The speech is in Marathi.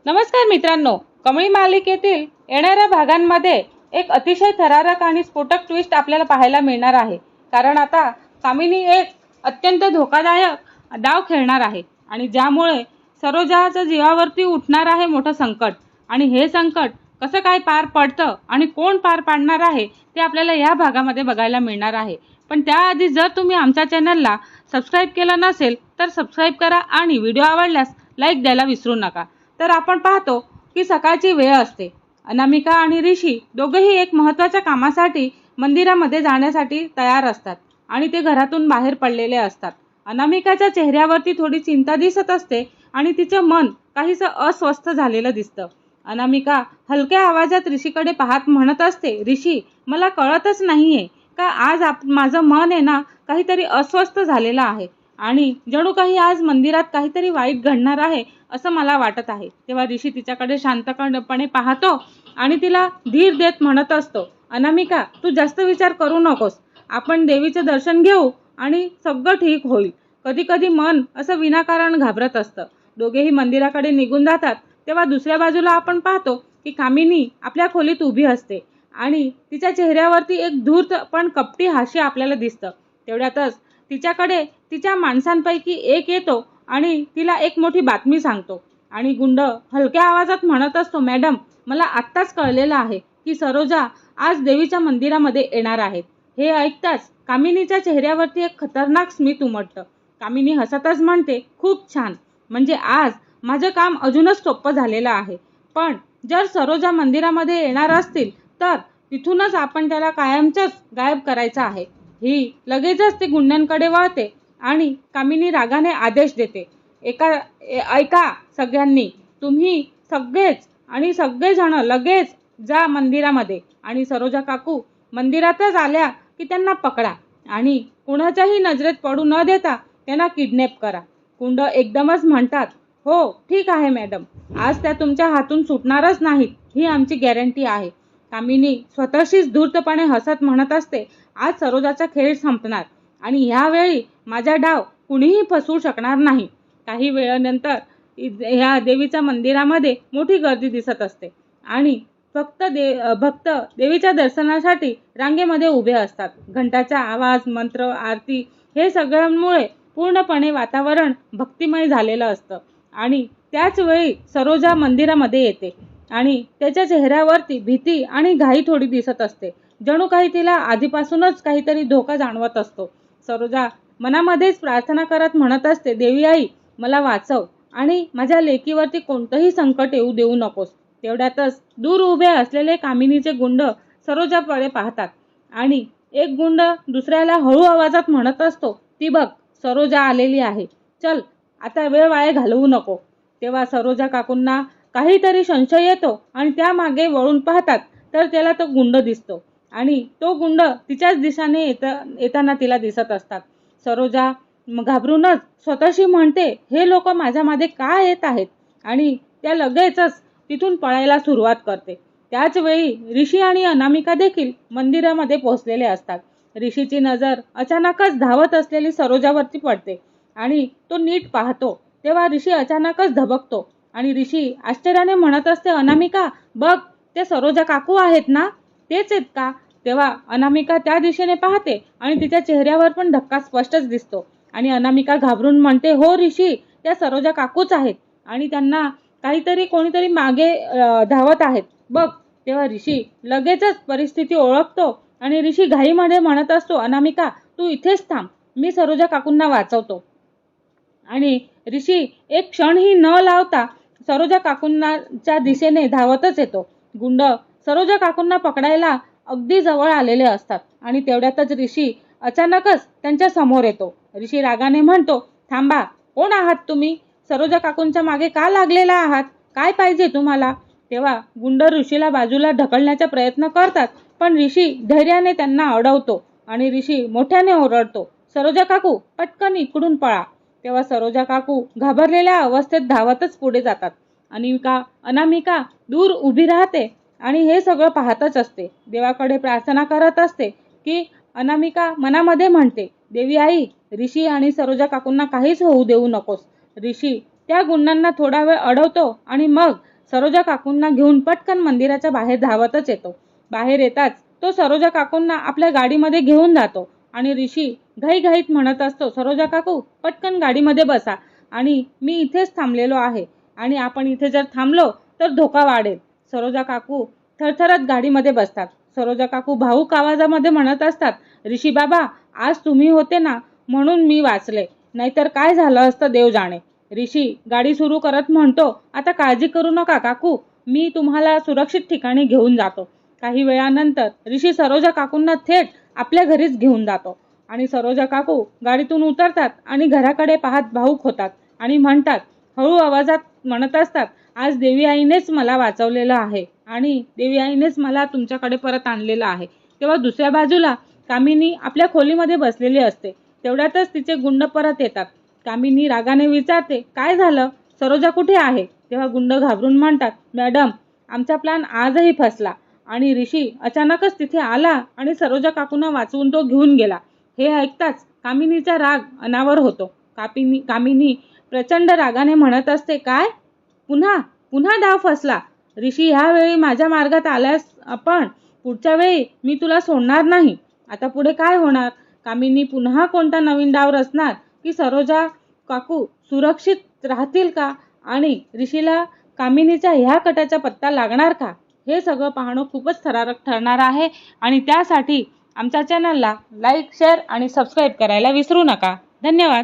नमस्कार मित्रांनो, कमळी मालिकेतील येणाऱ्या भागांमध्ये एक अतिशय थरारक आणि स्फोटक ट्विस्ट आपल्याला पाहायला मिळणार आहे. कारण आता कामिनी एक अत्यंत धोकादायक डाव खेळणार आहे आणि ज्यामुळे सरोजाच्या जीवावरती उठणार आहे मोठं संकट. आणि हे संकट कसं काय पार पडतं आणि कोण पार पाडणार आहे ते आपल्याला या भागामध्ये बघायला मिळणार आहे. पण त्याआधी जर तुम्ही आमच्या चॅनलला सबस्क्राईब केलं नसेल तर सबस्क्राईब करा आणि व्हिडिओ आवडल्यास लाईक द्यायला विसरू नका. तर आपण पाहतो की सकाळची वेळ असते. अनामिका आणि ऋषी दोघेही एक महत्त्वाच्या कामासाठी मंदिरामध्ये जाण्यासाठी तयार असतात आणि ते घरातून बाहेर पडलेले असतात. अनामिकाच्या चेहऱ्यावरती थोडी चिंता दिसत असते आणि तिचं मन काहीसं अस्वस्थ झालेलं दिसतं. अनामिका हलक्या आवाजात ऋषीकडे पाहत म्हणत असते, ऋषी, मला कळतच नाहीये का आज माझं मन आहे ना काहीतरी अस्वस्थ झालेलं आहे आणि जणू काही आज मंदिरात काहीतरी वाईट घडणार आहे असं मला वाटत आहे. तेव्हा ऋषी तिच्याकडे शांतपणे पाहतो आणि तिला धीर देत म्हणत असतो, अनामिका, तू जास्त विचार करू नकोस. आपण देवीचं दर्शन घेऊ आणि सगळं ठीक होईल. कधी कधी मन असं विनाकारण घाबरत असतं. दोघेही मंदिराकडे निघून जातात. तेव्हा दुसऱ्या बाजूला आपण पाहतो की कामिनी आपल्या खोलीत उभी असते आणि तिच्या चेहऱ्यावरती एक धूर्त पण कपटी हास्य आपल्याला दिसतं. तेवढ्यातच तिच्याकडे तिच्या माणसांपैकी एक येतो आणि तिला एक मोठी बातमी सांगतो आणि गुंड हलक्या आवाजात म्हणत असतो, मॅडम, मला आत्ताच कळलेलं आहे की सरोजा आज देवीच्या मंदिरामध्ये येणार आहेत. हे ऐकताच कामिनीच्या चेहऱ्यावरती एक खतरनाक स्मित उमटतं. कामिनी हसतच म्हणते, खूप छान, म्हणजे आज माझं काम अजूनच सोपं झालेलं आहे. पण जर सरोजा मंदिरामध्ये येणार असतील तर तिथूनच आपण त्याला कायमचंच गायब करायचं आहे. ही लगेचच ती गुंड्यांकडे वळते आणि कामिनी रागाने आदेश देते, ऐका सगळ्यांनी, तुम्ही सगळेजण लगेच जा मंदिरामध्ये आणि सरोजा काकू मंदिरातच आल्या की त्यांना पकडा आणि कुणाच्याही नजरेत पडू न देता त्यांना किडनॅप करा. गुंड एकदमच म्हणतात, हो ठीक आहे मॅडम, आज त्या तुमच्या हातून सुटणारच नाहीत, ही आमची गॅरंटी आहे. कामिनी स्वतःशीच धूर्तपणे हसत म्हणत असते, आज सरोजाचा खेळ संपणार आणि ह्यावेळी माझा डाव कुणीही फसवू शकणार नाही. काही वेळानंतर ह्या देवीच्या मंदिरामध्ये मोठी गर्दी दिसत असते आणि भक्त देवीच्या दर्शनासाठी रांगेमध्ये उभे असतात. घंटाचा आवाज, मंत्र, आरती हे सगळ्यांमुळे पूर्णपणे वातावरण भक्तिमय झालेलं असतं. आणि त्याच वेळी सरोजा मंदिरामध्ये येते आणि त्याच्या चेहऱ्यावरती भीती आणि घाई थोडी दिसत असते. जणू काही तिला आधीपासूनच काहीतरी धोका जाणवत असतो. सरोजा मनामध्येच प्रार्थना करत म्हणत असते, देवी आई, मला वाचव आणि माझ्या लेकीवरती कोणतंही संकट येऊ देऊ नकोस. तेवढ्यातच दूर उभे असलेले कामिनीचे गुंड सरोजाकडे पाहतात आणि एक गुंड दुसऱ्याला हळू आवाजात म्हणत असतो, ती बघ, सरोजा आलेली आहे, चल आता वेळ वाया घालवू नको. तेव्हा सरोजा काकूंना काहीतरी संशय येतो आणि त्यामागे वळून पाहतात तर त्याला तो गुंड दिसतो आणि तो गुंड तिच्याच दिशेने येताना तिला दिसत असतात. सरोजा घाबरूनच स्वतःशी म्हणते, हे लोक माझ्या मागे का येत आहेत, आणि त्या लगेचच तिथून पळायला सुरुवात करते. त्याच वेळी ऋषी आणि अनामिका देखील मंदिरामध्ये पोहोचलेले असतात. ऋषीची नजर अचानकच धावत असलेली सरोजावरती पडते आणि तो नीट पाहतो. तेव्हा ऋषी अचानकच धबकतो आणि ऋषी आश्चर्याने म्हणत असते, अनामिका, बघ, ते सरोजा काकू आहेत ना, तेच आहेत का? तेव्हा अनामिका त्या दिशेने पाहते आणि तिच्या चेहऱ्यावर पण धक्का स्पष्टच दिसतो आणि अनामिका घाबरून म्हणते, हो ऋषी, त्या सरोजा काकूच आहेत आणि त्यांना कोणीतरी मागे धावत आहेत बघ. तेव्हा ऋषी लगेचच परिस्थिती ओळखतो आणि ऋषी घाईमध्ये म्हणत असतो, अनामिका, तू इथेच थांब, मी सरोजा काकूंना वाचवतो. आणि ऋषी एक क्षणही न लावता सरोजा काकूंच्या दिशेने धावतच येतो. गुंड सरोजा काकूंना पकडायला अगदी जवळ आलेले असतात आणि तेवढ्यातच ऋषी अचानकच त्यांच्या समोर येतो. ऋषी रागाने म्हणतो, थांबा, कोण आहात तुम्ही? सरोजा काकूंच्या मागे का लागलेला आहात? काय पाहिजे तुम्हाला? तेव्हा गुंड ऋषीला बाजूला ढकलण्याचा प्रयत्न करतात पण ऋषी धैर्याने त्यांना अडवतो आणि ऋषी मोठ्याने ओरडतो, सरोजा काकू, पटकन इकडून पळा. तेव्हा सरोजा काकू घाबरलेल्या अवस्थेत धावतच पुढे जातात. अनामिका दूर उभी राहते आणि हे सगळं पाहतच असते. देवाकडे प्रार्थना करत असते की अनामिका मनामध्ये म्हणते, देवी आई, ऋषी आणि सरोजा काकूंना काहीच होऊ देऊ नकोस. ऋषी त्या गुंडांना थोडा वेळ अडवतो आणि मग सरोजा काकूंना घेऊन पटकन मंदिराच्या बाहेर धावतच येतो. बाहेर येताच तो सरोजा काकूंना आपल्या गाडीमध्ये घेऊन जातो आणि ऋषी घाईघाईत म्हणत असतो, सरोजा काकू पटकन गाडीमध्ये बसा आणि मी इथेच थांबलेलो आहे आणि आपण इथे जर थांबलो तर धोका वाढेल. सरोजा काकू थरथरत गाडीमध्ये बसतात. सरोजा काकू भाऊक आवाजामध्ये म्हणत असतात, ऋषी बाबा आज तुम्ही होते ना म्हणून मी वाचले, नाहीतर काय झालं असतं देव जाणे. ऋषी गाडी सुरू करत म्हणतो, आता काळजी करू नका काकू, मी तुम्हाला सुरक्षित ठिकाणी घेऊन जातो. काही वेळानंतर ऋषी सरोजा काकूंना थेट आपल्या घरीच घेऊन जातो आणि सरोजा काकू गाडीतून उतरतात आणि घराकडे पाहत भाऊक होतात आणि म्हणतात, हळू आवाजात म्हणत असतात, आज देवी आईनेच मला वाचवलेलं आहे आणि देवी आईनेच मला तुमच्याकडे परत आणलेलं आहे. तेव्हा दुसऱ्या बाजूला कामिनी आपल्या खोलीमध्ये बसलेली असते. तेवढ्यातच तिचे गुंड परत येतात. कामिनी रागाने विचारते, काय झालं, सरोजा कुठे आहे? तेव्हा गुंड घाबरून म्हणतात, मॅडम आमचा प्लॅन आजही फसला आणि ऋषी अचानकच तिथे आला आणि सरोजा काकूंना वाचवून तो घेऊन गेला. हे ऐकताच कामिनीचा राग अनावर होतो. कामिनी प्रचंड रागाने म्हणत असते, काय पुन्हा डाव फसला. ऋषी ह्यावेळी माझ्या मार्गात आल्यास पण पुढच्या वेळी मी तुला सोडणार नाही. आता पुढे काय होणार? कामिनी पुन्हा कोणता नवीन डाव रचणार की सरोजा काकू सुरक्षित राहतील का आणि ऋषीला कामिनीचा ह्या कटाचा पत्ता लागणार का? हे सगळं पाहणं खूपच थरारक ठरणार आहे आणि त्यासाठी आमच्या चॅनलला लाईक, शेअर आणि सबस्क्राईब करायला विसरू नका. धन्यवाद.